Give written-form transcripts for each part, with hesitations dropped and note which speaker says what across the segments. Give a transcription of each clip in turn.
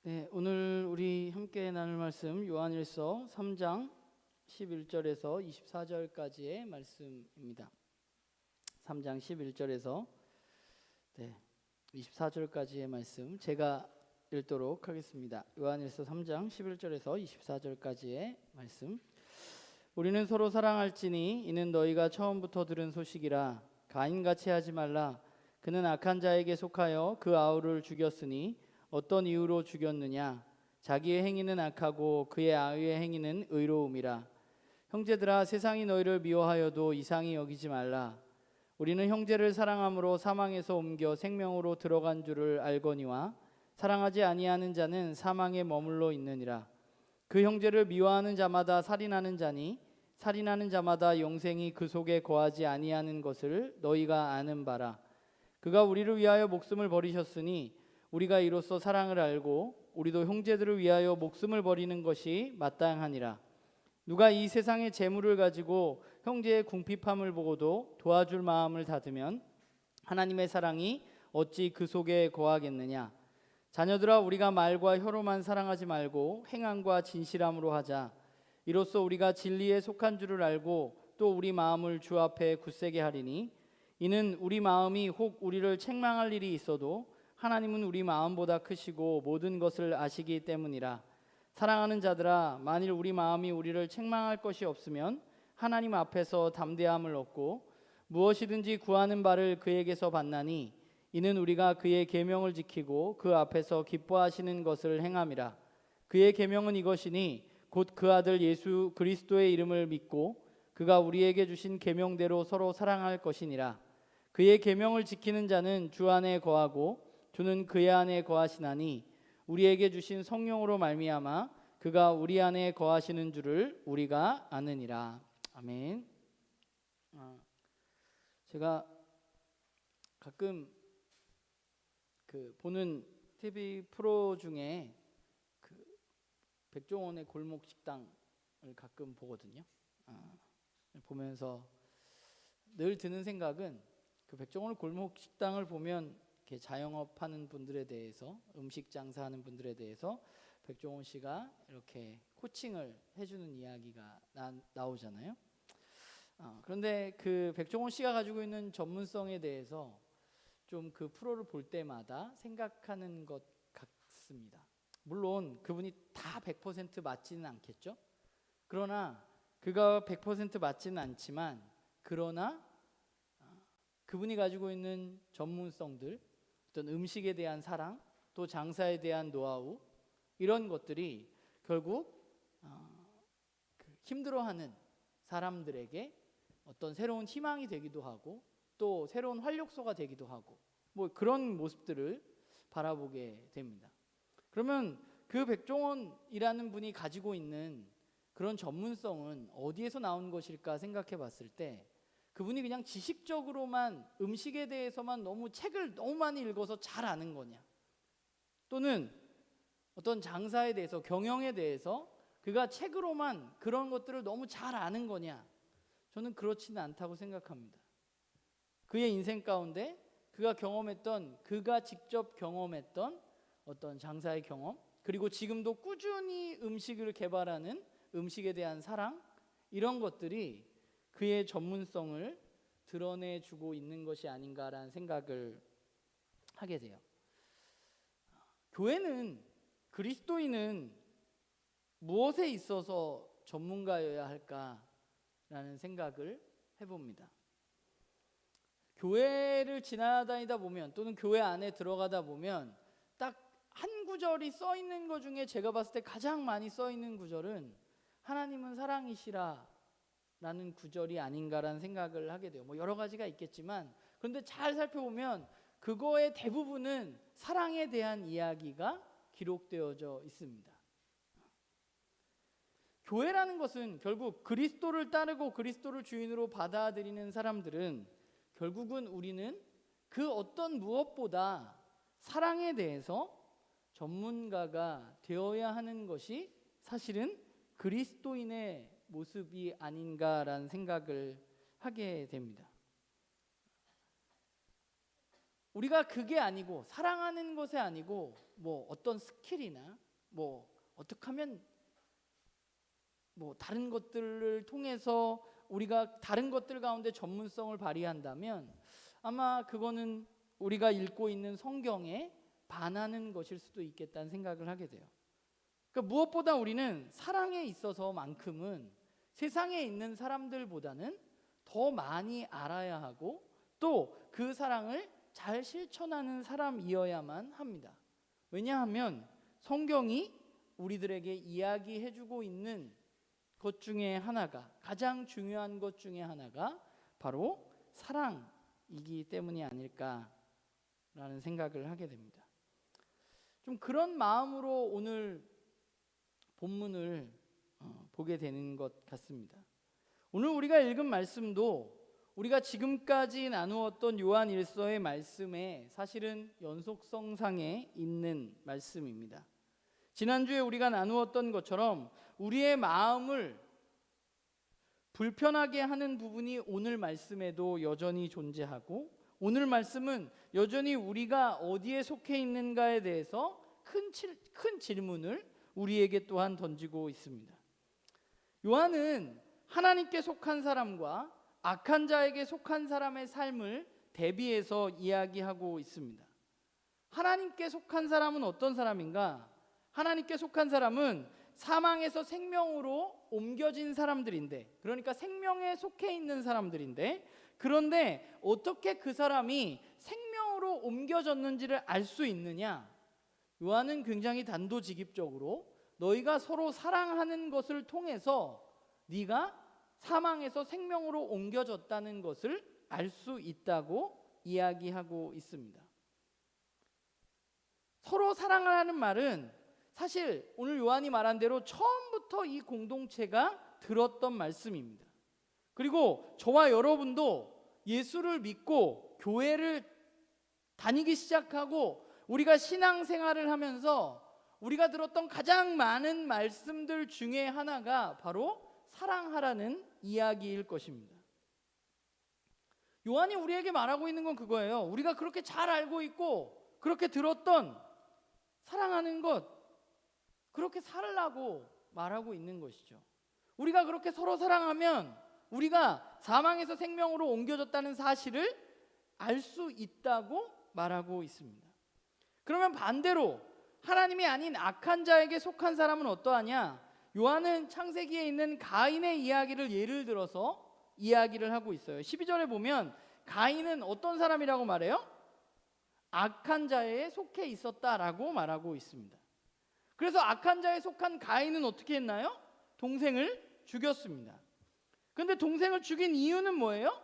Speaker 1: 네, 오늘 우리 함께 나눌 말씀 요한일서 3장 11절에서 24절까지의 말씀입니다. 3장 11절에서 24절까지의 말씀 제가 읽도록 하겠습니다. 요한일서 3장 11절에서 24절까지의 말씀. 우리는 서로 사랑할지니 이는 너희가 처음부터 들은 소식이라. 가인같이 하지 말라. 그는 악한 자에게 속하여 그 아우를 죽였으니 어떤 이유로 죽였느냐? 자기의 행위는 악하고 그의 아우의 행위는 의로움이라. 형제들아, 세상이 너희를 미워하여도 이상히 여기지 말라. 우리는 형제를 사랑함으로 사망에서 옮겨 생명으로 들어간 줄을 알거니와 사랑하지 아니하는 자는 사망에 머물러 있느니라. 그 형제를 미워하는 자마다 살인하는 자니 살인하는 자마다 영생이 그 속에 거하지 아니하는 것을 너희가 아는 바라. 그가 우리를 위하여 목숨을 버리셨으니 우리가 이로써 사랑을 알고 우리도 형제들을 위하여 목숨을 버리는 것이 마땅하니라. 누가 이 세상의 재물을 가지고 형제의 궁핍함을 보고도 도와줄 마음을 닫으면 하나님의 사랑이 어찌 그 속에 거하겠느냐. 자녀들아, 우리가 말과 혀로만 사랑하지 말고 행함과 진실함으로 하자. 이로써 우리가 진리에 속한 줄을 알고 또 우리 마음을 주 앞에 굳세게 하리니 이는 우리 마음이 혹 우리를 책망할 일이 있어도 하나님은 우리 마음보다 크시고 모든 것을 아시기 때문이라. 사랑하는 자들아, 만일 우리 마음이 우리를 책망할 것이 없으면 하나님 앞에서 담대함을 얻고 무엇이든지 구하는 바를 그에게서 받나니 이는 우리가 그의 계명을 지키고 그 앞에서 기뻐하시는 것을 행함이라. 그의 계명은 이것이니 곧 그 아들 예수 그리스도의 이름을 믿고 그가 우리에게 주신 계명대로 서로 사랑할 것이니라. 그의 계명을 지키는 자는 주 안에 거하고 주는 그의 안에 거하시나니 우리에게 주신 성령으로 말미암아 그가 우리 안에 거하시는 줄을 우리가 아느니라. 아멘. 제가 가끔 보는 TV 프로 중에 백종원의 골목 식당을 가끔 보거든요. 보면서 늘 드는 생각은 백종원 골목 식당을 보면 이렇게 자영업하는 분들에 대해서, 음식 장사하는 분들에 대해서 백종원 씨가 이렇게 코칭을 해주는 이야기가 나오잖아요. 그런데 백종원 씨가 가지고 있는 전문성에 대해서 좀 그 프로를 볼 때마다 생각하는 것 같습니다. 물론 그분이 다 100% 맞지는 않겠죠. 그러나 그가 100% 맞지는 않지만 그러나 그분이 가지고 있는 전문성들, 어떤 음식에 대한 사랑, 또 장사에 대한 노하우, 이런 것들이 결국 힘들어하는 사람들에게 어떤 새로운 희망이 되기도 하고 또 새로운 활력소가 되기도 하고 그런 모습들을 바라보게 됩니다. 그러면 그 백종원이라는 분이 가지고 있는 그런 전문성은 어디에서 나온 것일까 생각해 봤을 때 그분이 그냥 지식적으로만 음식에 대해서만 책을 너무 많이 읽어서 잘 아는 거냐, 또는 어떤 장사에 대해서, 경영에 대해서 그가 책으로만 그런 것들을 너무 잘 아는 거냐, 저는 그렇지는 않다고 생각합니다. 그의 인생 가운데 그가 직접 경험했던 어떤 장사의 경험, 그리고 지금도 꾸준히 음식을 개발하는 음식에 대한 사랑, 이런 것들이 그의 전문성을 드러내주고 있는 것이 아닌가라는 생각을 하게 돼요. 교회는, 그리스도인은 무엇에 있어서 전문가여야 할까라는 생각을 해봅니다. 교회를 지나다니다 보면 또는 교회 안에 들어가다 보면 딱 한 구절이 써 있는 것 중에 제가 봤을 때 가장 많이 써 있는 구절은 하나님은 사랑이시라 라는 구절이 아닌가라는 생각을 하게 돼요. 여러 가지가 있겠지만 그런데 잘 살펴보면 그거의 대부분은 사랑에 대한 이야기가 기록되어져 있습니다. 교회라는 것은 결국 그리스도를 따르고 그리스도를 주인으로 받아들이는 사람들은 결국은 우리는 그 어떤 무엇보다 사랑에 대해서 전문가가 되어야 하는 것이 사실은 그리스도인의 모습이 아닌가라는 생각을 하게 됩니다. 우리가 그게 아니고, 사랑하는 것이 아니고 뭐 어떤 스킬이나 뭐 어떻게 하면 뭐 다른 것들을 통해서 우리가 다른 것들 가운데 전문성을 발휘한다면 아마 그거는 우리가 읽고 있는 성경에 반하는 것일 수도 있겠다는 생각을 하게 돼요. 그러니까 무엇보다 우리는 사랑에 있어서만큼은 세상에 있는 사람들보다는 더 많이 알아야 하고 또 그 사랑을 잘 실천하는 사람이어야만 합니다. 왜냐하면 성경이 우리들에게 이야기해주고 있는 것 중에 하나가, 가장 중요한 것 중에 하나가 바로 사랑이기 때문이 아닐까라는 생각을 하게 됩니다. 좀 그런 마음으로 오늘 본문을 보게 되는 것 같습니다. 오늘 우리가 읽은 말씀도 우리가 지금까지 나누었던 요한일서의 말씀에 사실은 연속성상에 있는 말씀입니다. 지난주에 우리가 나누었던 것처럼 우리의 마음을 불편하게 하는 부분이 오늘 말씀에도 여전히 존재하고, 오늘 말씀은 여전히 우리가 어디에 속해 있는가에 대해서 큰 질문을 우리에게 또한 던지고 있습니다. 요한은 하나님께 속한 사람과 악한 자에게 속한 사람의 삶을 대비해서 이야기하고 있습니다. 하나님께 속한 사람은 어떤 사람인가? 하나님께 속한 사람은 사망에서 생명으로 옮겨진 사람들인데, 그러니까 생명에 속해 있는 사람들인데, 그런데 어떻게 그 사람이 생명으로 옮겨졌는지를 알 수 있느냐? 요한은 굉장히 단도직입적으로 너희가 서로 사랑하는 것을 통해서 네가 사망에서 생명으로 옮겨졌다는 것을 알 수 있다고 이야기하고 있습니다. 서로 사랑하라는 말은 사실 오늘 요한이 말한 대로 처음부터 이 공동체가 들었던 말씀입니다. 그리고 저와 여러분도 예수를 믿고 교회를 다니기 시작하고 우리가 신앙생활을 하면서 우리가 들었던 가장 많은 말씀들 중에 하나가 바로 사랑하라는 이야기일 것입니다. 요한이 우리에게 말하고 있는 건 그거예요. 우리가 그렇게 잘 알고 있고 그렇게 들었던 사랑하는 것, 그렇게 살라고 말하고 있는 것이죠. 우리가 그렇게 서로 사랑하면 우리가 사망에서 생명으로 옮겨졌다는 사실을 알 수 있다고 말하고 있습니다. 그러면 반대로 하나님이 아닌 악한 자에게 속한 사람은 어떠하냐? 요한은 창세기에 있는 가인의 이야기를 예를 들어서 이야기를 하고 있어요. 12절에 보면 가인은 어떤 사람이라고 말해요? 악한 자에 속해 있었다라고 말하고 있습니다. 그래서 악한 자에 속한 가인은 어떻게 했나요? 동생을 죽였습니다. 그런데 동생을 죽인 이유는 뭐예요?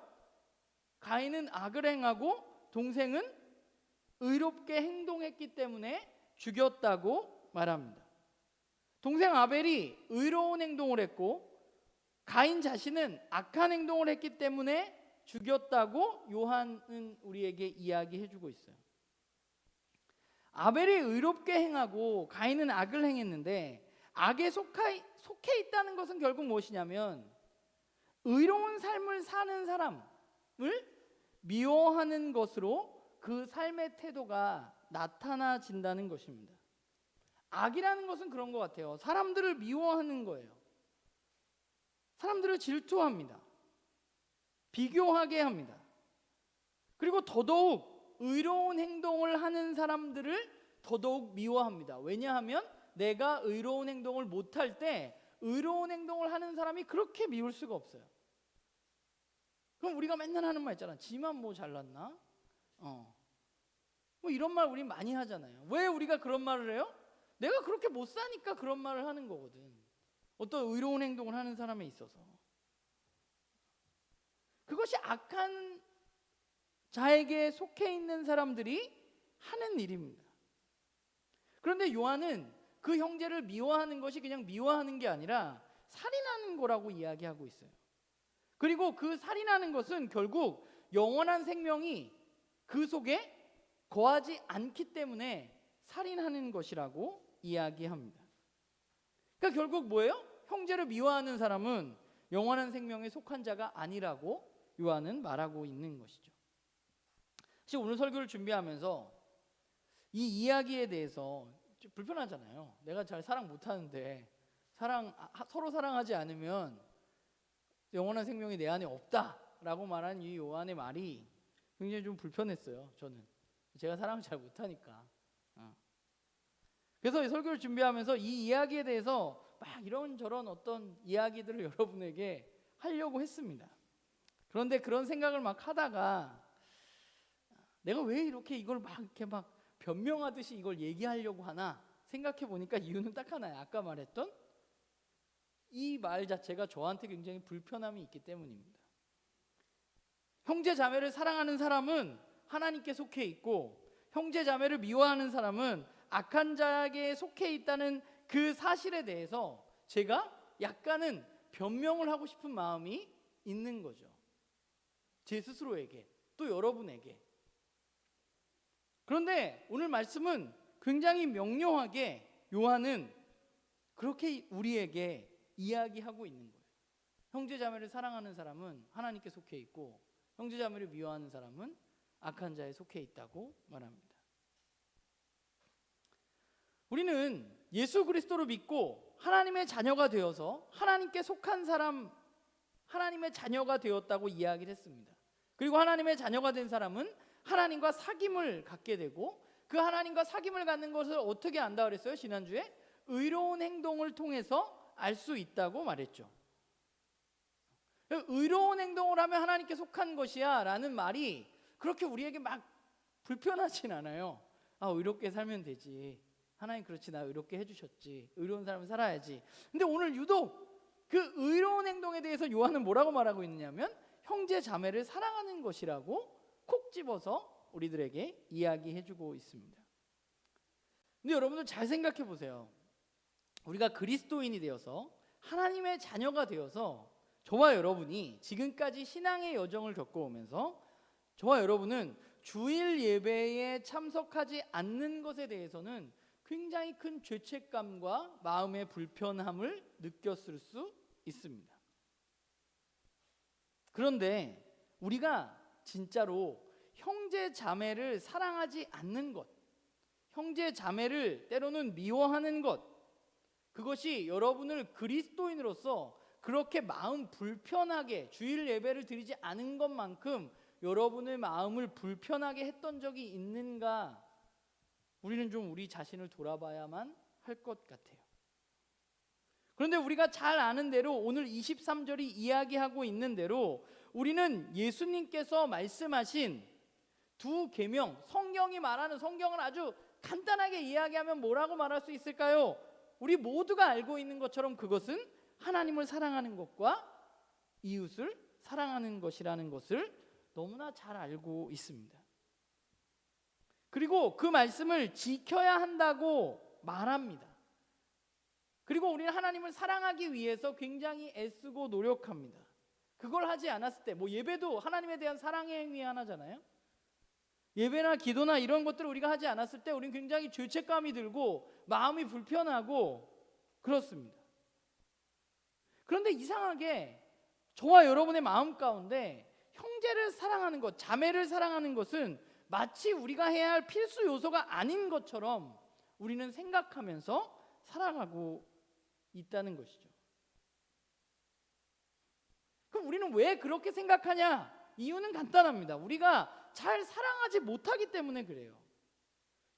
Speaker 1: 가인은 악을 행하고 동생은 의롭게 행동했기 때문에 죽였다고 말합니다. 동생 아벨이 의로운 행동을 했고 가인 자신은 악한 행동을 했기 때문에 죽였다고 요한은 우리에게 이야기해주고 있어요. 아벨이 의롭게 행하고 가인은 악을 행했는데 악에 속해 있다는 것은 결국 무엇이냐면 의로운 삶을 사는 사람을 미워하는 것으로 그 삶의 태도가 나타나진다는 것입니다. 악이라는 것은 그런 것 같아요. 사람들을 미워하는 거예요. 사람들을 질투합니다. 비교하게 합니다. 그리고 더더욱 의로운 행동을 하는 사람들을 더더욱 미워합니다. 왜냐하면 내가 의로운 행동을 못할 때 의로운 행동을 하는 사람이 그렇게 미울 수가 없어요. 그럼 우리가 맨날 하는 말 있잖아. 지만 뭐 잘났나? 뭐 이런 말 우리 많이 하잖아요. 왜 우리가 그런 말을 해요? 내가 그렇게 못 사니까 그런 말을 하는 거거든. 어떤 의로운 행동을 하는 사람에 있어서. 그것이 악한 자에게 속해 있는 사람들이 하는 일입니다. 그런데 요한은 그 형제를 미워하는 것이 그냥 미워하는 게 아니라 살인하는 거라고 이야기하고 있어요. 그리고 그 살인하는 것은 결국 영원한 생명이 그 속에 거하지 않기 때문에 살인하는 것이라고 이야기합니다. 그러니까 결국 뭐예요? 형제를 미워하는 사람은 영원한 생명에 속한 자가 아니라고 요한은 말하고 있는 것이죠. 사실 오늘 설교를 준비하면서 이 이야기에 대해서 좀 불편하잖아요. 내가 잘 사랑 못하는데 서로 사랑하지 않으면 영원한 생명이 내 안에 없다라고 말하는 이 요한의 말이 굉장히 좀 불편했어요. 저는 제가 사랑을 잘 못하니까. 그래서 이 설교를 준비하면서 이 이야기에 대해서 막 이런저런 어떤 이야기들을 여러분에게 하려고 했습니다. 그런데 그런 생각을 막 하다가 내가 왜 이렇게 이걸 막 이렇게 막 변명하듯이 이걸 얘기하려고 하나 생각해 보니까 이유는 딱 하나예요. 아까 말했던 이 말 자체가 저한테 굉장히 불편함이 있기 때문입니다. 형제 자매를 사랑하는 사람은 하나님께 속해 있고 형제 자매를 미워하는 사람은 악한 자에게 속해 있다는 그 사실에 대해서 제가 약간은 변명을 하고 싶은 마음이 있는 거죠. 제 스스로에게 또 여러분에게. 그런데 오늘 말씀은 굉장히 명료하게 요한은 그렇게 우리에게 이야기하고 있는 거예요. 형제 자매를 사랑하는 사람은 하나님께 속해 있고 형제 자매를 미워하는 사람은 악한 자에 속해 있다고 말합니다. 우리는 예수 그리스도를 믿고 하나님의 자녀가 되어서 하나님께 속한 사람, 하나님의 자녀가 되었다고 이야기를 했습니다. 그리고 하나님의 자녀가 된 사람은 하나님과 사귐을 갖게 되고 그 하나님과 사귐을 갖는 것을 어떻게 안다 그랬어요? 지난주에 의로운 행동을 통해서 알 수 있다고 말했죠. 의로운 행동을 하면 하나님께 속한 것이야 라는 말이 그렇게 우리에게 막 불편하진 않아요. 의롭게 살면 되지, 하나님 그렇지, 나 의롭게 해주셨지, 의로운 삶을 살아야지. 근데 오늘 유독 그 의로운 행동에 대해서 요한은 뭐라고 말하고 있느냐면 형제 자매를 사랑하는 것이라고 콕 집어서 우리들에게 이야기해주고 있습니다. 근데 여러분들 잘 생각해 보세요. 우리가 그리스도인이 되어서 하나님의 자녀가 되어서 저와 여러분이 지금까지 신앙의 여정을 겪어오면서 저와 여러분은 주일 예배에 참석하지 않는 것에 대해서는 굉장히 큰 죄책감과 마음의 불편함을 느꼈을 수 있습니다. 그런데 우리가 진짜로 형제 자매를 사랑하지 않는 것, 형제 자매를 때로는 미워하는 것, 그것이 여러분을 그리스도인으로서 그렇게 마음 불편하게 주일 예배를 드리지 않은 것만큼 여러분의 마음을 불편하게 했던 적이 있는가? 우리는 좀 우리 자신을 돌아봐야만 할 것 같아요. 그런데 우리가 잘 아는 대로 오늘 23절이 이야기하고 있는 대로 우리는 예수님께서 말씀하신 두 계명, 성경이 말하는, 성경을 아주 간단하게 이야기하면 뭐라고 말할 수 있을까요? 우리 모두가 알고 있는 것처럼 그것은 하나님을 사랑하는 것과 이웃을 사랑하는 것이라는 것을 너무나 잘 알고 있습니다. 그리고 그 말씀을 지켜야 한다고 말합니다. 그리고 우리는 하나님을 사랑하기 위해서 굉장히 애쓰고 노력합니다. 그걸 하지 않았을 때, 예배도 하나님에 대한 사랑의 행위 하나잖아요. 예배나 기도나 이런 것들을 우리가 하지 않았을 때 우리는 굉장히 죄책감이 들고 마음이 불편하고 그렇습니다. 그런데 이상하게 저와 여러분의 마음 가운데 형제를 사랑하는 것, 자매를 사랑하는 것은 마치 우리가 해야 할 필수 요소가 아닌 것처럼 우리는 생각하면서 살아가고 있다는 것이죠. 그럼 우리는 왜 그렇게 생각하냐? 이유는 간단합니다. 우리가 잘 사랑하지 못하기 때문에 그래요.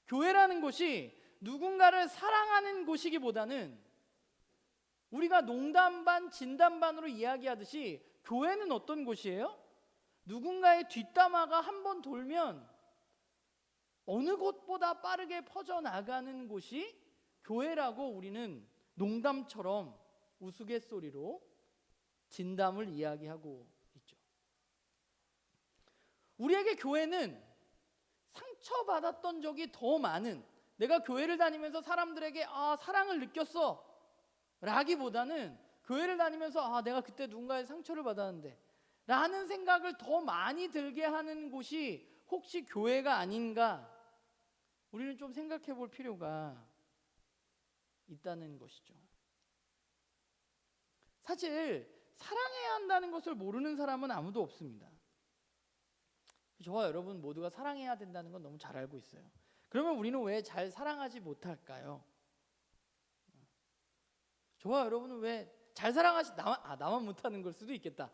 Speaker 1: 교회라는 곳이 누군가를 사랑하는 곳이기보다는 우리가 농담 반 진담 반으로 이야기하듯이 교회는 어떤 곳이에요? 누군가의 뒷담화가 한번 돌면 어느 곳보다 빠르게 퍼져나가는 곳이 교회라고 우리는 농담처럼 우스갯소리로 진담을 이야기하고 있죠. 우리에게 교회는 상처받았던 적이 더 많은, 내가 교회를 다니면서 사람들에게 사랑을 느꼈어 라기보다는 교회를 다니면서 내가 그때 누군가의 상처를 받았는데 라는 생각을 더 많이 들게 하는 곳이 혹시 교회가 아닌가? 우리는 좀 생각해 볼 필요가 있다는 것이죠. 사실 사랑해야 한다는 것을 모르는 사람은 아무도 없습니다. 저와 여러분 모두가 사랑해야 된다는 건 너무 잘 알고 있어요. 그러면 우리는 왜 잘 사랑하지 못할까요? 저와 여러분은 왜 잘 사랑하지 나만 못하는 걸 수도 있겠다.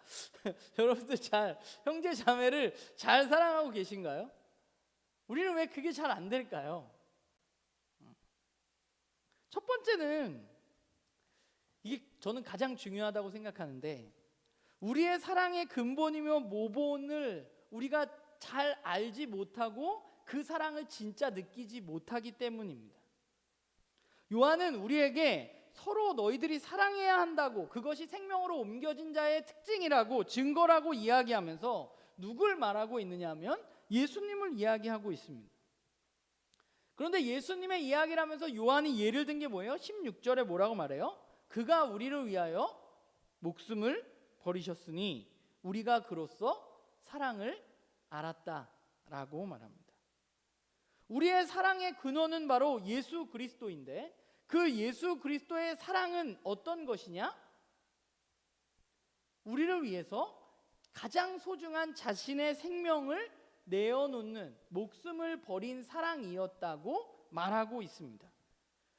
Speaker 1: 여러분들 잘 형제 자매를 잘 사랑하고 계신가요? 우리는 왜 그게 잘 안 될까요? 첫 번째는 이게 저는 가장 중요하다고 생각하는데, 우리의 사랑의 근본이며 모본을 우리가 잘 알지 못하고 그 사랑을 진짜 느끼지 못하기 때문입니다. 요한은 우리에게 서로 너희들이 사랑해야 한다고, 그것이 생명으로 옮겨진 자의 특징이라고, 증거라고 이야기하면서 누굴 말하고 있느냐 하면 예수님을 이야기하고 있습니다. 그런데 예수님의 이야기를 하면서 요한이 예를 든 게 뭐예요? 16절에 뭐라고 말해요? 그가 우리를 위하여 목숨을 버리셨으니 우리가 그로써 사랑을 알았다라고 말합니다. 우리의 사랑의 근원은 바로 예수 그리스도인데, 그 예수 그리스도의 사랑은 어떤 것이냐? 우리를 위해서 가장 소중한 자신의 생명을 내어놓는, 목숨을 버린 사랑이었다고 말하고 있습니다.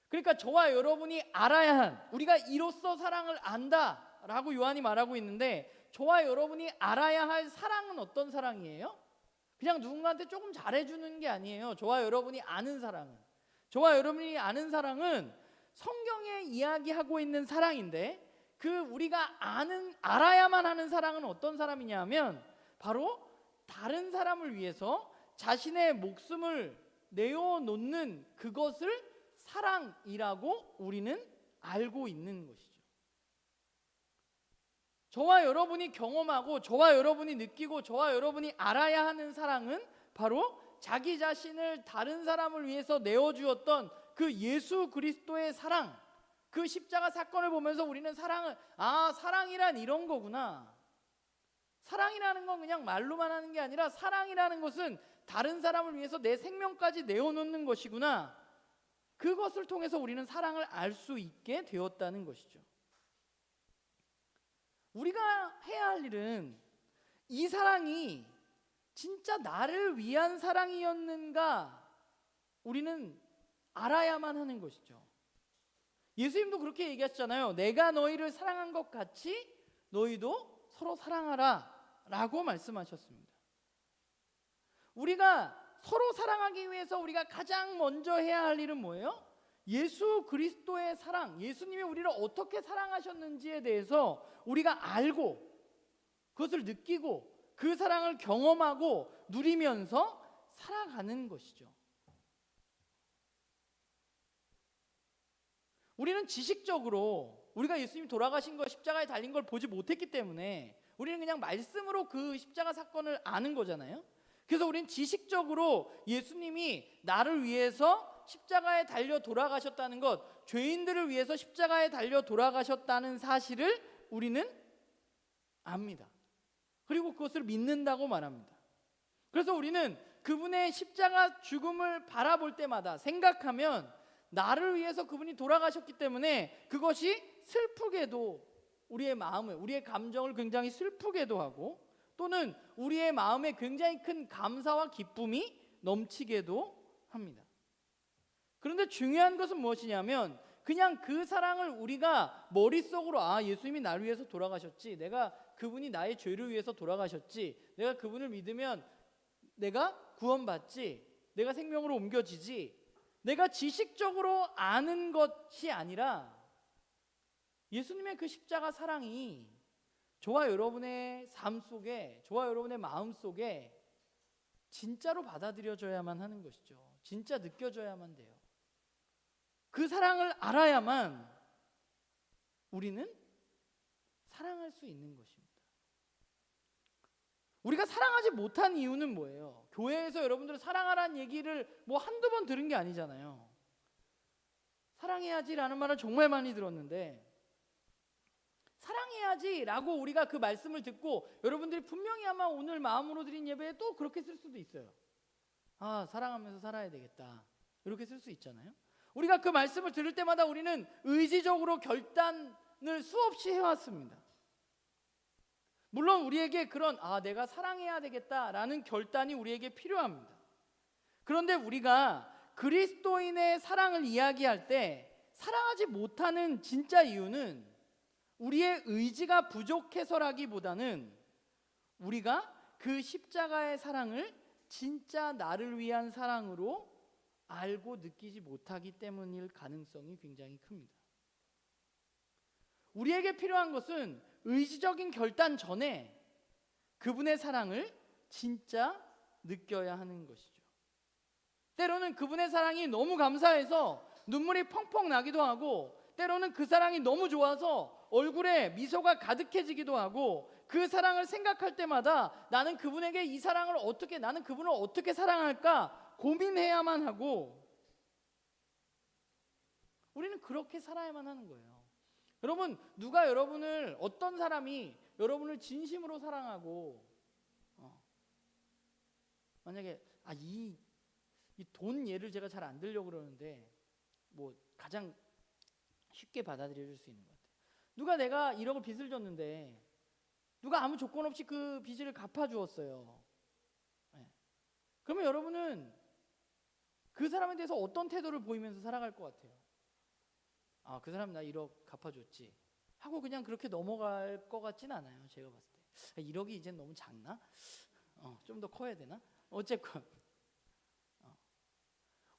Speaker 1: 그러니까 저와 여러분이 알아야 한, 우리가 이로써 사랑을 안다라고 요한이 말하고 있는데, 저와 여러분이 알아야 할 사랑은 어떤 사랑이에요? 그냥 누군가한테 조금 잘해주는 게 아니에요. 저와 여러분이 아는 사랑은, 저와 여러분이 아는 사랑은 성경에 이야기하고 있는 사랑인데, 그 우리가 알아야만 하는 사랑은 어떤 사람이냐 하면 바로 다른 사람을 위해서 자신의 목숨을 내어놓는 그것을 사랑이라고 우리는 알고 있는 것이죠. 저와 여러분이 경험하고 저와 여러분이 느끼고 저와 여러분이 알아야 하는 사랑은 바로 자기 자신을 다른 사람을 위해서 내어주었던 그 예수 그리스도의 사랑, 그 십자가 사건을 보면서 우리는 사랑이란 이런 거구나. 사랑이라는 건 그냥 말로만 하는 게 아니라, 사랑이라는 것은 다른 사람을 위해서 내 생명까지 내어놓는 것이구나. 그것을 통해서 우리는 사랑을 알 수 있게 되었다는 것이죠. 우리가 해야 할 일은 이 사랑이 진짜 나를 위한 사랑이었는가 우리는 알아야만 하는 것이죠. 예수님도 그렇게 얘기하셨잖아요. 내가 너희를 사랑한 것 같이 너희도 서로 사랑하라 라고 말씀하셨습니다. 우리가 서로 사랑하기 위해서 우리가 가장 먼저 해야 할 일은 뭐예요? 예수 그리스도의 사랑, 예수님이 우리를 어떻게 사랑하셨는지에 대해서 우리가 알고 그것을 느끼고 그 사랑을 경험하고 누리면서 살아가는 것이죠. 우리는 지식적으로 우리가 예수님이 돌아가신 거, 십자가에 달린 걸 보지 못했기 때문에 우리는 그냥 말씀으로 그 십자가 사건을 아는 거잖아요. 그래서 우리는 지식적으로 예수님이 나를 위해서 십자가에 달려 돌아가셨다는 것, 죄인들을 위해서 십자가에 달려 돌아가셨다는 사실을 우리는 압니다. 그리고 그것을 믿는다고 말합니다. 그래서 우리는 그분의 십자가 죽음을 바라볼 때마다 생각하면 나를 위해서 그분이 돌아가셨기 때문에 그것이 슬프게도 우리의 마음을, 우리의 감정을 굉장히 슬프게도 하고, 또는 우리의 마음에 굉장히 큰 감사와 기쁨이 넘치게도 합니다. 그런데 중요한 것은 무엇이냐면, 그냥 그 사랑을 우리가 머릿속으로 예수님이 나를 위해서 돌아가셨지, 내가 그분이 나의 죄를 위해서 돌아가셨지, 내가 그분을 믿으면 내가 구원받지, 내가 생명으로 옮겨지지, 내가 지식적으로 아는 것이 아니라 예수님의 그 십자가 사랑이 저와 여러분의 삶 속에, 저와 여러분의 마음 속에 진짜로 받아들여져야만 하는 것이죠. 진짜 느껴져야만 돼요. 그 사랑을 알아야만 우리는 사랑할 수 있는 것입니다. 우리가 사랑하지 못한 이유는 뭐예요? 교회에서 여러분들 사랑하라는 얘기를 한두 번 들은 게 아니잖아요. 사랑해야지라는 말을 정말 많이 들었는데, 사랑해야지라고 우리가 그 말씀을 듣고 여러분들이 분명히 아마 오늘 마음으로 드린 예배에 또 그렇게 쓸 수도 있어요. 사랑하면서 살아야 되겠다, 이렇게 쓸 수 있잖아요. 우리가 그 말씀을 들을 때마다 우리는 의지적으로 결단을 수없이 해왔습니다. 물론 우리에게 그런 내가 사랑해야 되겠다라는 결단이 우리에게 필요합니다. 그런데 우리가 그리스도인의 사랑을 이야기할 때 사랑하지 못하는 진짜 이유는 우리의 의지가 부족해서라기보다는 우리가 그 십자가의 사랑을 진짜 나를 위한 사랑으로 알고 느끼지 못하기 때문일 가능성이 굉장히 큽니다. 우리에게 필요한 것은 의지적인 결단 전에 그분의 사랑을 진짜 느껴야 하는 것이죠. 때로는 그분의 사랑이 너무 감사해서 눈물이 펑펑 나기도 하고, 때로는 그 사랑이 너무 좋아서 얼굴에 미소가 가득해지기도 하고, 그 사랑을 생각할 때마다 나는 그분에게 나는 그분을 어떻게 사랑할까 고민해야만 하고, 우리는 그렇게 살아야만 하는 거예요. 여러분, 누가 어떤 사람이 여러분을 진심으로 사랑하고, 만약에 이 돈 예를 제가 잘 안 들려고 그러는데 가장 쉽게 받아들여질 수 있는 것 같아요. 누가 내가 1억을 빚을 졌는데 누가 아무 조건 없이 그 빚을 갚아주었어요. 그러면 여러분은 그 사람에 대해서 어떤 태도를 보이면서 살아갈 것 같아요? 그 사람 나 1억 갚아줬지 하고 그냥 그렇게 넘어갈 것 같진 않아요. 제가 봤을 때 1억이 이젠 너무 작나? 좀 더 커야 되나? 어쨌건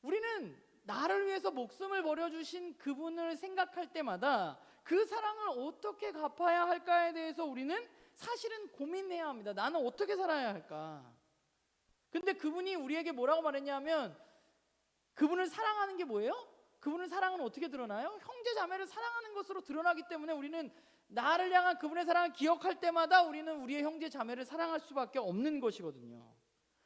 Speaker 1: 우리는 나를 위해서 목숨을 버려주신 그분을 생각할 때마다 그 사랑을 어떻게 갚아야 할까에 대해서 우리는 사실은 고민해야 합니다. 나는 어떻게 살아야 할까? 근데 그분이 우리에게 뭐라고 말했냐면, 그분을 사랑하는 게 뭐예요? 그분의 사랑은 어떻게 드러나요? 형제 자매를 사랑하는 것으로 드러나기 때문에 우리는 나를 향한 그분의 사랑을 기억할 때마다 우리는 우리의 형제 자매를 사랑할 수밖에 없는 것이거든요.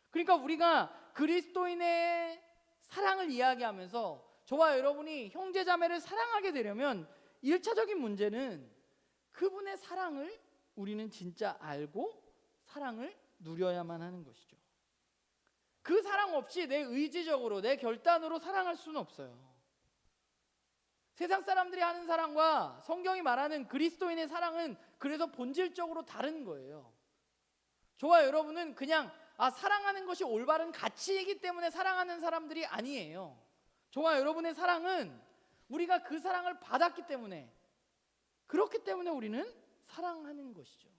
Speaker 1: 그러니까 우리가 그리스도인의 사랑을 이야기하면서 저와 여러분이 형제 자매를 사랑하게 되려면 1차적인 문제는 그분의 사랑을 우리는 진짜 알고 사랑을 누려야만 하는 것이죠. 그 사랑 없이 내 의지적으로 내 결단으로 사랑할 수는 없어요. 세상 사람들이 하는 사랑과 성경이 말하는 그리스도인의 사랑은 그래서 본질적으로 다른 거예요. 저와 여러분은 그냥 사랑하는 것이 올바른 가치이기 때문에 사랑하는 사람들이 아니에요. 저와 여러분의 사랑은 우리가 그 사랑을 받았기 때문에, 그렇기 때문에 우리는 사랑하는 것이죠.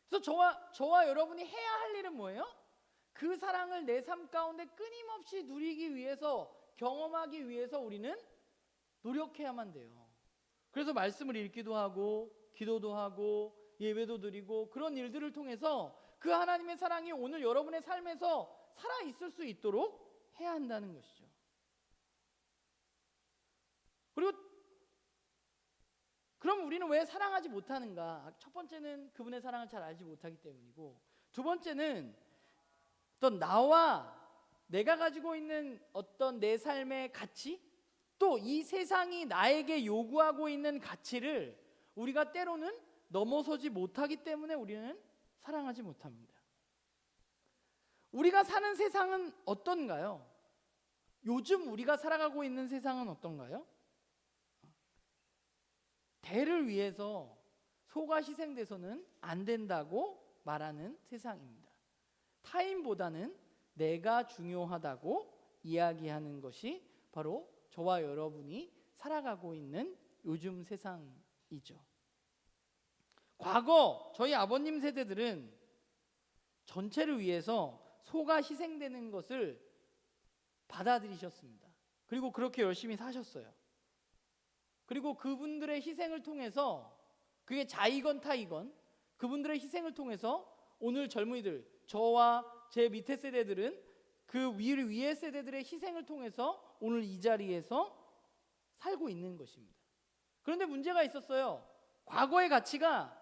Speaker 1: 그래서 저와 여러분이 해야 할 일은 뭐예요? 그 사랑을 내 삶 가운데 끊임없이 누리기 위해서, 경험하기 위해서 우리는 노력해야만 돼요. 그래서 말씀을 읽기도 하고 기도도 하고 예배도 드리고, 그런 일들을 통해서 그 하나님의 사랑이 오늘 여러분의 삶에서 살아있을 수 있도록 해야 한다는 것이죠. 그리고 그럼 우리는 왜 사랑하지 못하는가? 첫 번째는 그분의 사랑을 잘 알지 못하기 때문이고, 두 번째는 어떤 내가 가지고 있는 어떤 내 삶의 가치, 또 이 세상이 나에게 요구하고 있는 가치를 우리가 때로는 넘어서지 못하기 때문에 우리는 사랑하지 못합니다. 우리가 사는 세상은 어떤가요? 요즘 우리가 살아가고 있는 세상은 어떤가요? 대를 위해서 소가 희생돼서는 안 된다고 말하는 세상입니다. 타인보다는 내가 중요하다고 이야기하는 것이 바로 저와 여러분이 살아가고 있는 요즘 세상이죠. 과거 저희 아버님 세대들은 전체를 위해서 소가 희생되는 것을 받아들이셨습니다. 그리고 그렇게 열심히 사셨어요. 그리고 그분들의 희생을 통해서, 그게 자이건 타이건 그분들의 희생을 통해서 오늘 젊은이들, 저와 제 밑에 세대들은 그 위의 세대들의 희생을 통해서 오늘 이 자리에서 살고 있는 것입니다. 그런데 문제가 있었어요. 과거의 가치가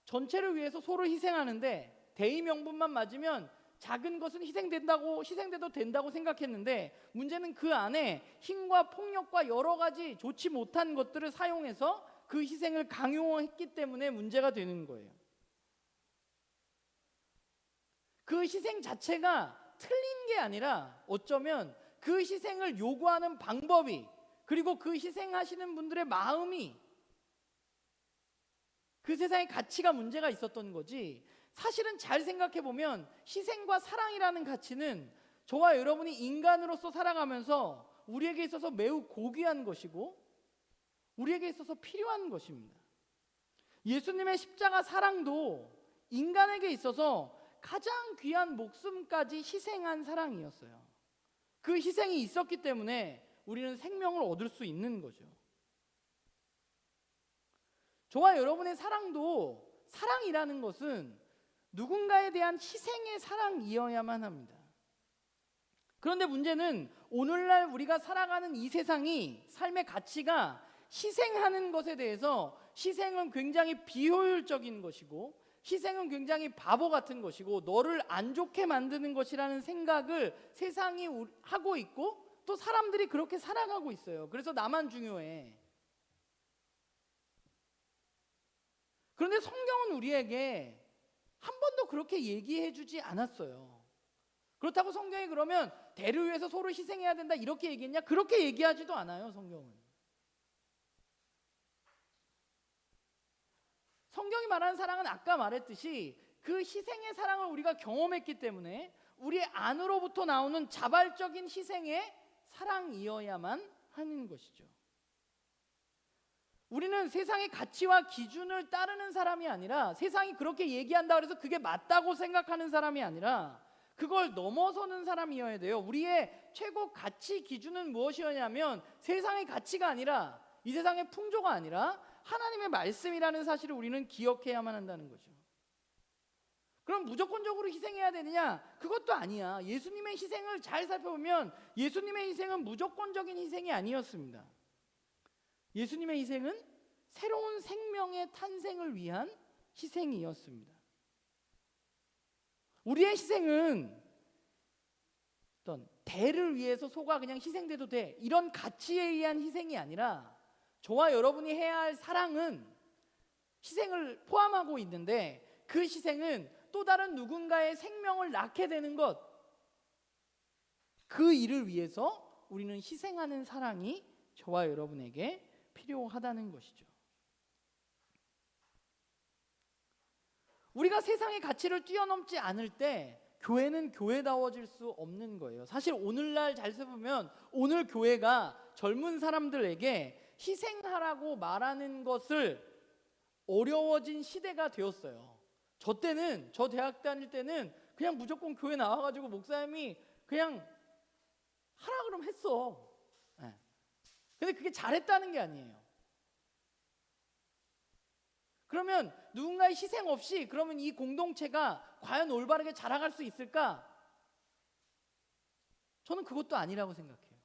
Speaker 1: 전체를 위해서 소를 희생하는데 대의 명분만 맞으면 작은 것은 희생돼도 된다고 생각했는데, 문제는 그 안에 힘과 폭력과 여러 가지 좋지 못한 것들을 사용해서 그 희생을 강요했기 때문에 문제가 되는 거예요. 그 희생 자체가 틀린 게 아니라 어쩌면 그 희생을 요구하는 방법이, 그리고 그 희생하시는 분들의 마음이 그 세상의 가치가 문제가 있었던 거지, 사실은 잘 생각해 보면 희생과 사랑이라는 가치는 저와 여러분이 인간으로서 살아가면서 우리에게 있어서 매우 고귀한 것이고 우리에게 있어서 필요한 것입니다. 예수님의 십자가 사랑도 인간에게 있어서 가장 귀한 목숨까지 희생한 사랑이었어요. 그 희생이 있었기 때문에 우리는 생명을 얻을 수 있는 거죠. 저와 여러분의 사랑도, 사랑이라는 것은 누군가에 대한 희생의 사랑이어야만 합니다. 그런데 문제는 오늘날 우리가 살아가는 이 세상이, 삶의 가치가 희생하는 것에 대해서, 희생은 굉장히 비효율적인 것이고 희생은 굉장히 바보 같은 것이고 너를 안 좋게 만드는 것이라는 생각을 세상이 하고 있고 또 사람들이 그렇게 살아가고 있어요. 그래서 나만 중요해. 그런데 성경은 우리에게 한 번도 그렇게 얘기해 주지 않았어요. 그렇다고 성경이 그러면 대를 위해서 서로 희생해야 된다 이렇게 얘기했냐? 그렇게 얘기하지도 않아요. 성경이 말하는 사랑은 아까 말했듯이 그 희생의 사랑을 우리가 경험했기 때문에 우리 안으로부터 나오는 자발적인 희생의 사랑이어야만 하는 것이죠. 우리는 세상의 가치와 기준을 따르는 사람이 아니라, 세상이 그렇게 얘기한다 그래서 그게 맞다고 생각하는 사람이 아니라 그걸 넘어서는 사람이어야 돼요. 우리의 최고 가치 기준은 무엇이었냐면 세상의 가치가 아니라, 이 세상의 풍조가 아니라 하나님의 말씀이라는 사실을 우리는 기억해야만 한다는 거죠. 그럼 무조건적으로 희생해야 되느냐? 그것도 아니야. 예수님의 희생을 잘 살펴보면 예수님의 희생은 무조건적인 희생이 아니었습니다. 예수님의 희생은 새로운 생명의 탄생을 위한 희생이었습니다. 우리의 희생은 어떤 대를 위해서 소가 그냥 희생돼도 돼, 이런 가치에 의한 희생이 아니라 저와 여러분이 해야 할 사랑은 희생을 포함하고 있는데, 그 희생은 또 다른 누군가의 생명을 낳게 되는 것, 그 일을 위해서 우리는 희생하는 사랑이 저와 여러분에게 필요하다는 것이죠. 우리가 세상의 가치를 뛰어넘지 않을 때 교회는 교회다워질 수 없는 거예요. 사실 오늘날 잘 세보면 오늘 교회가 젊은 사람들에게 희생하라고 말하는 것을 어려워진 시대가 되었어요. 저 대학 다닐 때는 그냥 무조건 교회 나와가지고 목사님이 그냥 하라 그러면 했어. 근데 그게 잘했다는 게 아니에요. 그러면 누군가의 희생 없이 그러면 이 공동체가 과연 올바르게 자라갈 수 있을까? 저는 그것도 아니라고 생각해요.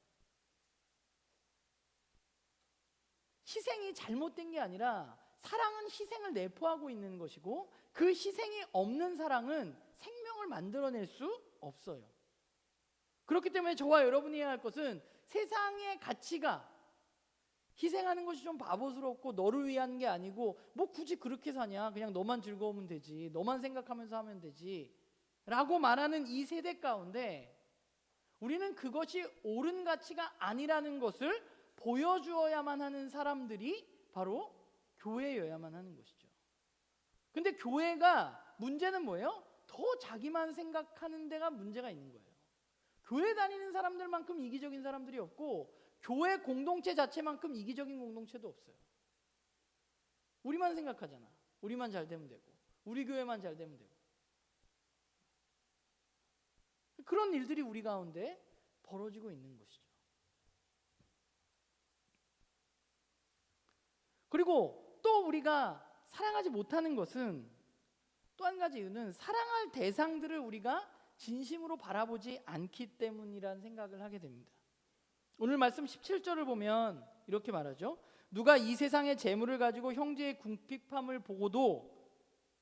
Speaker 1: 희생이 잘못된 게 아니라 사랑은 희생을 내포하고 있는 것이고, 그 희생이 없는 사랑은 생명을 만들어낼 수 없어요. 그렇기 때문에 저와 여러분이 해야 할 것은 세상의 가치가 희생하는 것이 좀 바보스럽고 너를 위한 게 아니고 뭐 굳이 그렇게 사냐, 그냥 너만 즐거우면 되지, 너만 생각하면서 하면 되지 라고 말하는 이 세대 가운데 우리는 그것이 옳은 가치가 아니라는 것을 보여주어야만 하는 사람들이 바로 교회여야만 하는 것이죠. 근데 교회가 문제는 뭐예요? 더 자기만 생각하는 데가 문제가 있는 거예요. 교회 다니는 사람들만큼 이기적인 사람들이 없고 교회 공동체 자체만큼 이기적인 공동체도 없어요. 우리만 생각하잖아. 우리만 잘 되면 되고, 우리 교회만 잘 되면 되고. 그런 일들이 우리 가운데 벌어지고 있는 것이죠. 그리고 또 우리가 사랑하지 못하는 것은, 또 한 가지 이유는 사랑할 대상들을 우리가 진심으로 바라보지 않기 때문이라는 생각을 하게 됩니다. 오늘 말씀 17절을 보면 이렇게 말하죠. 누가 이 세상의 재물을 가지고 형제의 궁핍함을 보고도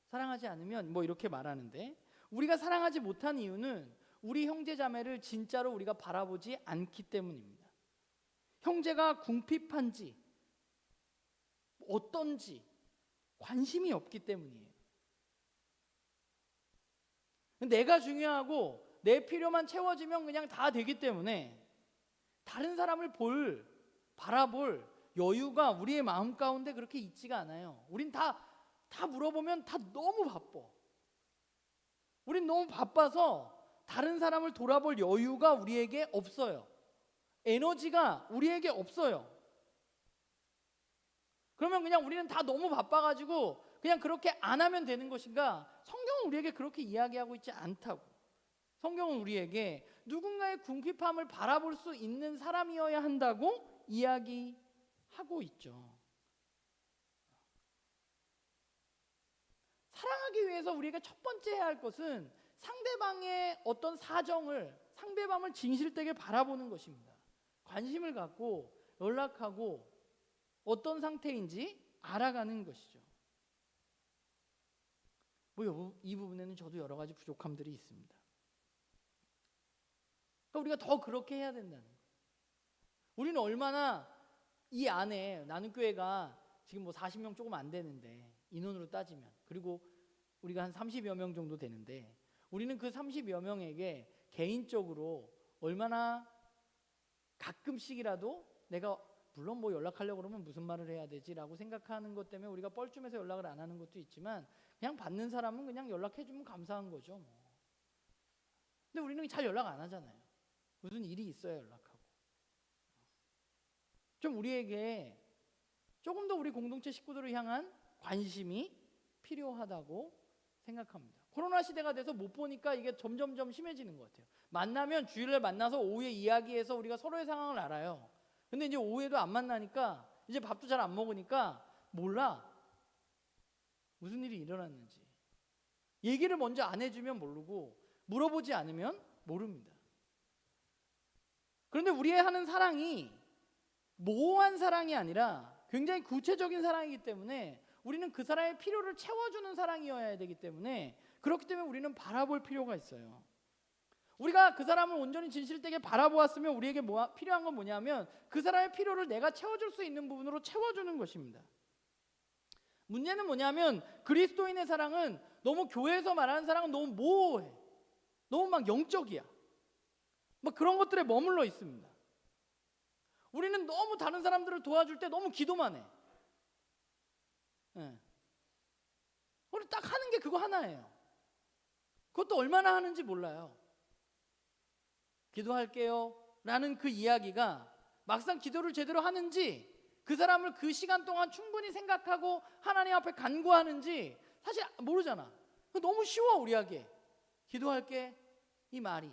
Speaker 1: 사랑하지 않으면, 뭐 이렇게 말하는데, 우리가 사랑하지 못한 이유는 우리 형제 자매를 진짜로 우리가 바라보지 않기 때문입니다. 형제가 궁핍한지 어떤지 관심이 없기 때문이에요. 내가 중요하고 내 필요만 채워지면 그냥 다 되기 때문에 다른 사람을 바라볼 여유가 우리의 마음 가운데 그렇게 있지가 않아요. 우린 다 다 물어보면 다 너무 바빠. 우린 너무 바빠서 다른 사람을 돌아볼 여유가 우리에게 없어요. 에너지가 우리에게 없어요. 그러면 그냥 우리는 다 너무 바빠가지고 그냥 그렇게 안 하면 되는 것인가? 성경은 우리에게 그렇게 이야기하고 있지 않다고. 성경은 우리에게 누군가의 궁핍함을 바라볼 수 있는 사람이어야 한다고 이야기하고 있죠. 사랑하기 위해서 우리가 첫 번째 해야 할 것은 상대방의 어떤 사정을, 상대방을 진실되게 바라보는 것입니다. 관심을 갖고 연락하고 어떤 상태인지 알아가는 것이죠. 이 부분에는 저도 여러 가지 부족함들이 있습니다. 그러니까 우리가 더 그렇게 해야 된다는 거예요. 우리는 얼마나 이 안에, 나는 교회가 지금 40명 조금 안 되는데 인원으로 따지면, 그리고 우리가 한 30여 명 정도 되는데, 우리는 그 30여 명에게 개인적으로 얼마나 가끔씩이라도 내가, 물론 연락하려고 그러면 무슨 말을 해야 되지라고 생각하는 것 때문에 우리가 뻘쭘해서 연락을 안 하는 것도 있지만, 그냥 받는 사람은 그냥 연락해주면 감사한 거죠. 근데 우리는 잘 연락 안 하잖아요. 무슨 일이 있어야 연락하고. 좀 우리에게 조금 더 우리 공동체 식구들을 향한 관심이 필요하다고 생각합니다. 코로나 시대가 돼서 못 보니까 이게 점점점 심해지는 것 같아요. 만나면 주일날 만나서 오후에 이야기해서 우리가 서로의 상황을 알아요. 근데 이제 오후에도 안 만나니까, 이제 밥도 잘 안 먹으니까 몰라. 무슨 일이 일어났는지. 얘기를 먼저 안 해주면 모르고, 물어보지 않으면 모릅니다. 그런데 우리의 하는 사랑이 모호한 사랑이 아니라 굉장히 구체적인 사랑이기 때문에 우리는 그 사람의 필요를 채워주는 사랑이어야 되기 때문에, 그렇기 때문에 우리는 바라볼 필요가 있어요. 우리가 그 사람을 온전히 진실되게 바라보았으면 우리에게 필요한 건 뭐냐면, 그 사람의 필요를 내가 채워줄 수 있는 부분으로 채워주는 것입니다. 문제는 뭐냐면, 그리스도인의 사랑은, 너무 교회에서 말하는 사랑은 너무 모호해. 너무 막 영적이야. 막 그런 것들에 머물러 있습니다. 우리는 너무 다른 사람들을 도와줄 때 너무 기도만 해. 우리 딱 하는 게 그거 하나예요. 그것도 얼마나 하는지 몰라요. 기도할게요 라는 그 이야기가 막상 기도를 제대로 하는지, 그 사람을 그 시간 동안 충분히 생각하고 하나님 앞에 간구하는지 사실 모르잖아. 너무 쉬워 우리에게. 기도할게, 이 말이.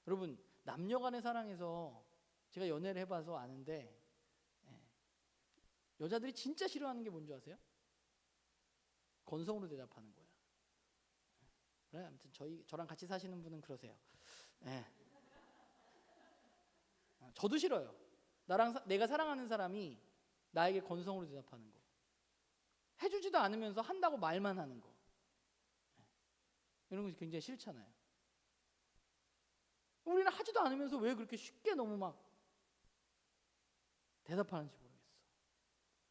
Speaker 1: 여러분, 남녀 간의 사랑에서 제가 연애를 해봐서 아는데, 여자들이 진짜 싫어하는 게 뭔지 아세요? 건성으로 대답하는 거예요. 그래, 아무튼 저랑 같이 사시는 분은 그러세요. 저도 싫어요. 내가 사랑하는 사람이 나에게 건성으로 대답하는 거. 해주지도 않으면서 한다고 말만 하는 거. 이런 것이 굉장히 싫잖아요. 우리는 하지도 않으면서 왜 그렇게 쉽게 너무 막 대답하는지 모르겠어.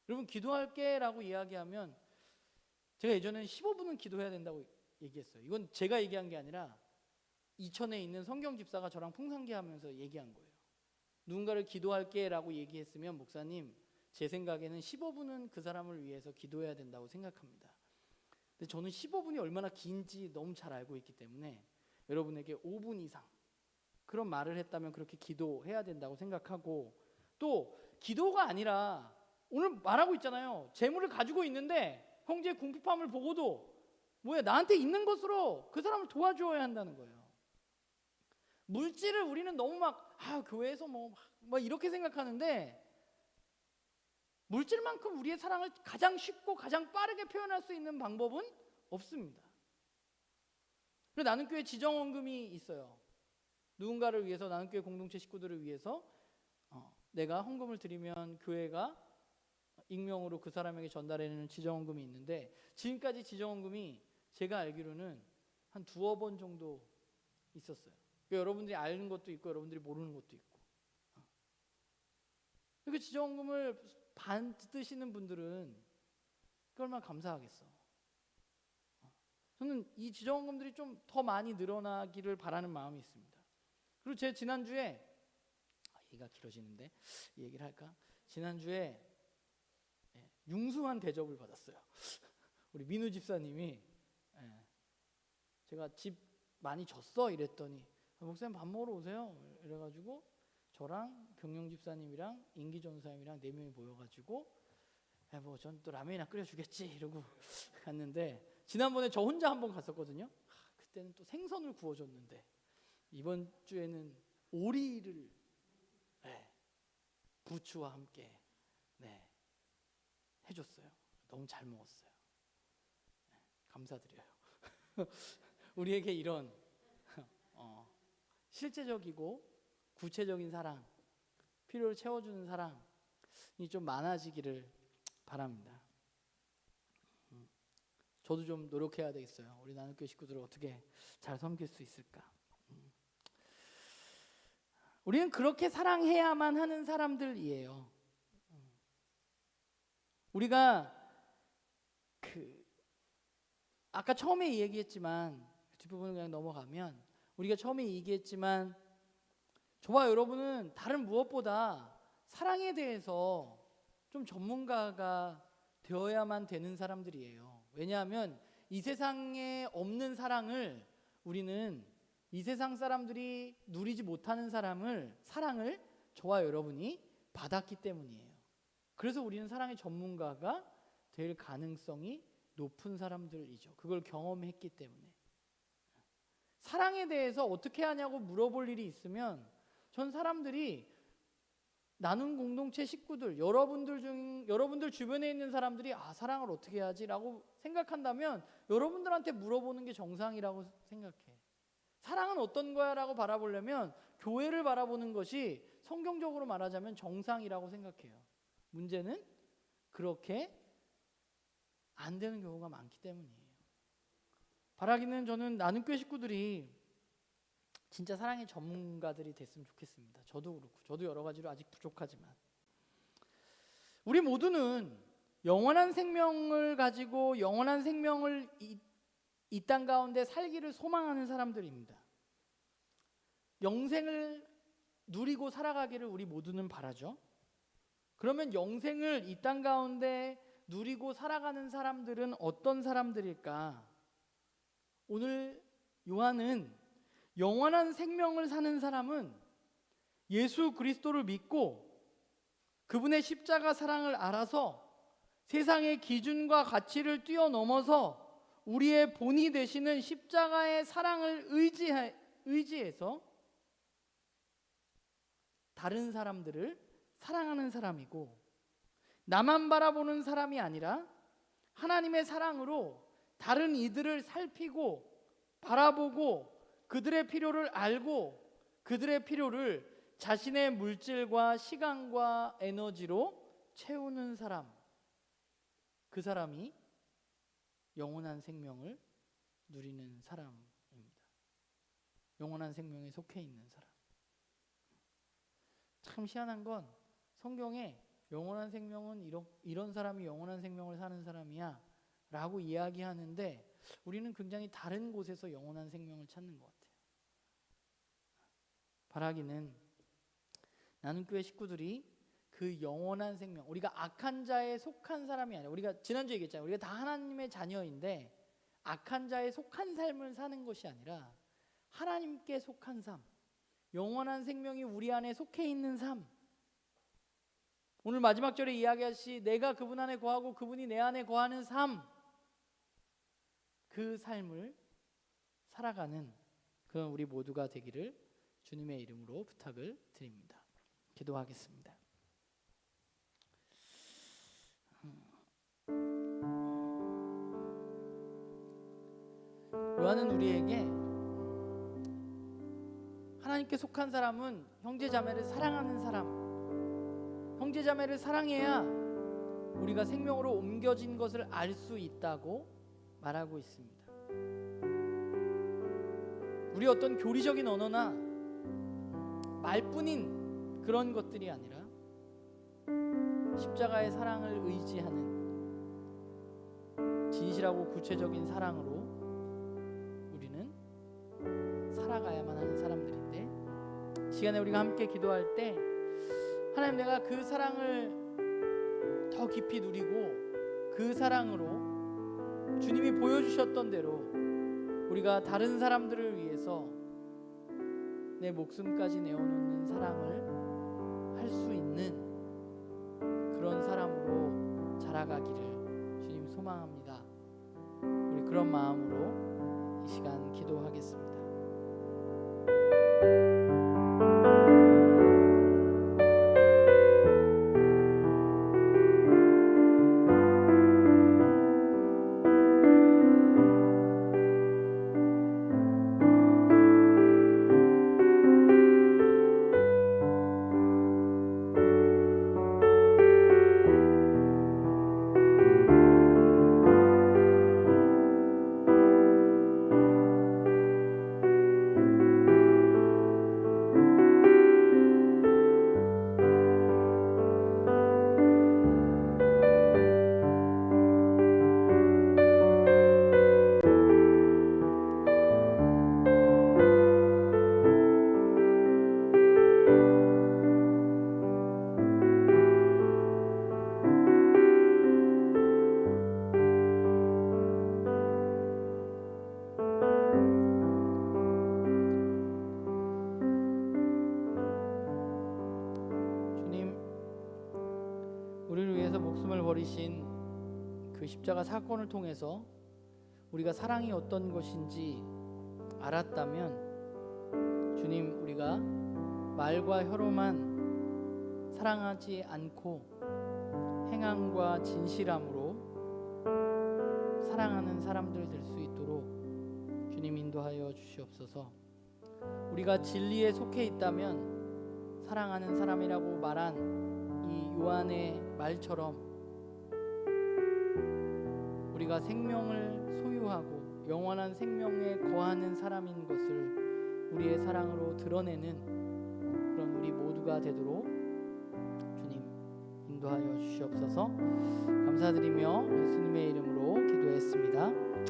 Speaker 1: 여러분, 기도할게 라고 이야기하면, 제가 예전에는 15분은 기도해야 된다고 얘기했어요. 이건 제가 얘기한 게 아니라 이천에 있는 성경 집사가 저랑 풍상기하면서 얘기한 거예요. 누군가를 기도할게 라고 얘기했으면, 목사님, 제 생각에는 15분은 그 사람을 위해서 기도해야 된다고 생각합니다. 근데 저는 15분이 얼마나 긴지 너무 잘 알고 있기 때문에 여러분에게 5분 이상 그런 말을 했다면 그렇게 기도해야 된다고 생각하고, 또 기도가 아니라 오늘 말하고 있잖아요. 재물을 가지고 있는데 형제의 궁핍함을 보고도 나한테 있는 것으로 그 사람을 도와주어야 한다는 거예요. 물질을 우리는 너무 교회에서 이렇게 생각하는데, 물질만큼 우리의 사랑을 가장 쉽고 가장 빠르게 표현할 수 있는 방법은 없습니다. 그래서 나는 교회 지정원금이 있어요. 누군가를 위해서, 나는 교회 공동체 식구들을 위해서 내가 헌금을 드리면 교회가 익명으로 그 사람에게 전달해내는 지정원금이 있는데, 지금까지 지정원금이 제가 알기로는 한 2-번 정도 있었어요. 그러니까 여러분들이 아는 것도 있고 여러분들이 모르는 것도 있고. 그 지정원금을 받으시는 분들은 얼마나 감사하겠어. 저는 이 지정원금들이 좀 더 많이 늘어나기를 바라는 마음이 있습니다. 그리고 제 지난주에, 얘기가 길어지는데 이 얘기를 할까? 지난주에 융숭한 대접을 받았어요. 우리 민우 집사님이 제가 집 많이 졌어 이랬더니 목사님 밥 먹으러 오세요 이래가지고 저랑 경영 집사님이랑 임기 전사님이랑 4명이 모여가지고 뭐 전 또 라면이나 끓여주겠지 이러고 갔는데, 지난번에 저 혼자 한번 갔었거든요. 그때는 또 생선을 구워줬는데 이번 주에는 오리를 부추와 함께 해줬어요. 너무 잘 먹었어요. 감사드려요. 우리에게 이런 실제적이고 구체적인 사랑, 필요를 채워주는 사랑이 좀 많아지기를 바랍니다. 저도 좀 노력해야 되겠어요. 우리 나눔교회 식구들을 어떻게 잘 섬길 수 있을까. 우리는 그렇게 사랑해야만 하는 사람들이에요. 우리가 아까 처음에 얘기했지만 뒷부분을 그냥 넘어가면, 우리가 처음에 얘기했지만 저와 여러분은 다른 무엇보다 사랑에 대해서 좀 전문가가 되어야만 되는 사람들이에요. 왜냐하면 이 세상에 없는 사랑을, 우리는 이 세상 사람들이 누리지 못하는 사랑을 저와 여러분이 받았기 때문이에요. 그래서 우리는 사랑의 전문가가 될 가능성이 높은 사람들이죠. 그걸 경험했기 때문에. 사랑에 대해서 어떻게 하냐고 물어볼 일이 있으면 전 사람들이, 나눔 공동체 식구들, 여러분들 주변에 있는 사람들이 사랑을 어떻게 해야지라고 생각한다면 여러분들한테 물어보는 게 정상이라고 생각해. 사랑은 어떤 거야 라고 바라보려면 교회를 바라보는 것이 성경적으로 말하자면 정상이라고 생각해요. 문제는 그렇게 안 되는 경우가 많기 때문이에요. 바라기는 저는 나눔교회 식구들이 진짜 사랑의 전문가들이 됐으면 좋겠습니다. 저도 그렇고, 저도 여러 가지로 아직 부족하지만, 우리 모두는 영원한 생명을 가지고 영원한 생명을 이 땅 가운데 살기를 소망하는 사람들입니다. 영생을 누리고 살아가기를 우리 모두는 바라죠. 그러면 영생을 이 땅 가운데 누리고 살아가는 사람들은 어떤 사람들일까? 오늘 요한은 영원한 생명을 사는 사람은 예수 그리스도를 믿고 그분의 십자가 사랑을 알아서 세상의 기준과 가치를 뛰어넘어서 우리의 본이 되시는 십자가의 사랑을 의지해서 다른 사람들을 사랑하는 사람이고, 나만 바라보는 사람이 아니라 하나님의 사랑으로 다른 이들을 살피고 바라보고 그들의 필요를 알고 그들의 필요를 자신의 물질과 시간과 에너지로 채우는 사람, 그 사람이 영원한 생명을 누리는 사람입니다. 영원한 생명에 속해 있는 사람. 참 희한한 건 성경에 영원한 생명은 이런 사람이 영원한 생명을 사는 사람이야 라고 이야기하는데, 우리는 굉장히 다른 곳에서 영원한 생명을 찾는 것 같아요. 바라기는 나눔교회 식구들이 그 영원한 생명, 우리가 악한 자에 속한 사람이 아니라, 우리가 지난주에 얘기했잖아요. 우리가 다 하나님의 자녀인데 악한 자에 속한 삶을 사는 것이 아니라 하나님께 속한 삶, 영원한 생명이 우리 안에 속해 있는 삶. 오늘 마지막 절에 이야기하시 내가 그분 안에 거하고 그분이 내 안에 거하는 삶, 그 삶을 살아가는 그런 우리 모두가 되기를 주님의 이름으로 부탁을 드립니다. 기도하겠습니다. 요한은 우리에게 하나님께 속한 사람은 형제자매를 사랑하는 사람, 형제자매를 사랑해야 우리가 생명으로 옮겨진 것을 알 수 있다고 말하고 있습니다. 우리 어떤 교리적인 언어나 말뿐인 그런 것들이 아니라 십자가의 사랑을 의지하는 진실하고 구체적인 사랑으로 우리는 살아가야만 하는 사람들인데, 시간에 우리가 함께 기도할 때 하나님, 내가 그 사랑을 더 더 깊이 누리고 그 사랑으로 주님이 보여주셨던 대로 우리가 다른 사람들을 위해서 내 목숨까지 내어놓는 사랑을 할 수 있는 그런 사람으로 자라가기를 주님 소망합니다. 우리 그런 마음으로 이 시간 기도하겠습니다. 우리를 위해서 목숨을 버리신 그 십자가 사건을 통해서 우리가 사랑이 어떤 것인지 알았다면 주님, 우리가 말과 혀로만 사랑하지 않고 행함과 진실함으로 사랑하는 사람들 될 수 있도록 주님 인도하여 주시옵소서. 우리가 진리에 속해 있다면 사랑하는 사람이라고 말한 이 요한의 말처럼 우리가 생명을 소유하고 영원한 생명에 거하는 사람인 것을 우리의 사랑으로 드러내는 그런 우리 모두가 되도록 주님 인도하여 주시옵소서. 감사드리며 예수님의 이름으로 기도했습니다.